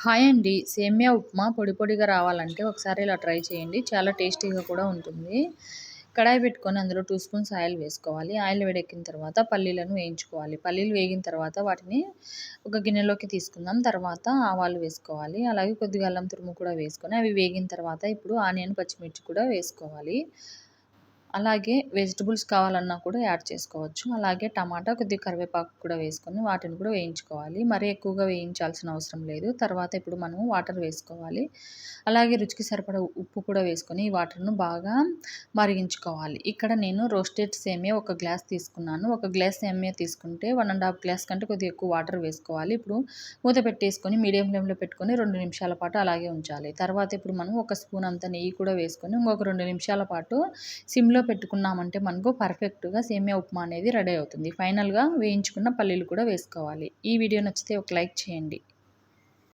Hi అండి. సేమ్యా ఉప్మా పొడి పొడిగా రావాలంటే ఒకసారి ఇలా ట్రై చేయండి. చాలా టేస్టీగా కూడా ఉంటుంది. కడాయి పెట్టుకొని అందులో 2 స్పూన్స్ ఆయిల్ వేసుకోవాలి. ఆయిల్ వేడెక్కిన తర్వాత పల్లీలను వేయించుకోవాలి. పల్లీలు వేగిన తర్వాత వాటిని ఒక గిన్నెలోకి తీసుకుందాం. తర్వాత ఆవాలు వేసుకోవాలి. అలాగే కొద్దిగా అల్లం తురుము కూడా వేసుకొని అవి వేగిన తర్వాత ఇప్పుడు ఆనియన్, పచ్చిమిర్చి కూడా వేసుకోవాలి. అలాగే వెజిటబుల్స్ కావాలన్నా కూడా యాడ్ చేసుకోవచ్చు. అలాగే టమాటా, కొద్దిగా కరివేపాకు కూడా వేసుకొని వాటిని కూడా వేయించుకోవాలి. మరీ ఎక్కువగా వేయించాల్సిన అవసరం లేదు. తర్వాత ఇప్పుడు మనము వాటర్ వేసుకోవాలి. అలాగే రుచికి సరిపడా ఉప్పు కూడా వేసుకొని ఈ వాటర్‌ను బాగా మరిగించుకోవాలి. ఇక్కడ నేను రోస్టెడ్ సేమియా ఒక గ్లాస్ తీసుకున్నాను. ఒక గ్లాస్ సేమియా తీసుకుంటే 1 ½ గ్లాస్ కంటే కొద్దిగా ఎక్కువ వాటర్ వేసుకోవాలి. ఇప్పుడు మూత పెట్టేసుకొని మీడియం ఫ్లేమ్‌లో పెట్టుకొని 2 నిమిషాల పాటు అలాగే ఉంచాలి. తర్వాత ఇప్పుడు మనం ఒక స్పూన్ అంత నెయ్యి కూడా వేసుకొని ఇంకొక 2 నిమిషాల పాటు సిమ్‌లో పెట్టుకున్నామంటే మనకు పర్ఫెక్ట్‌గా సేమియా ఉప్మా అనేది రెడీ అవుతుంది. ఫైనల్‌గా వేయించుకున్న పల్లీలు కూడా వేసుకోవాలి. ఈ వీడియో నచ్చితే ఒక లైక్ చేయండి.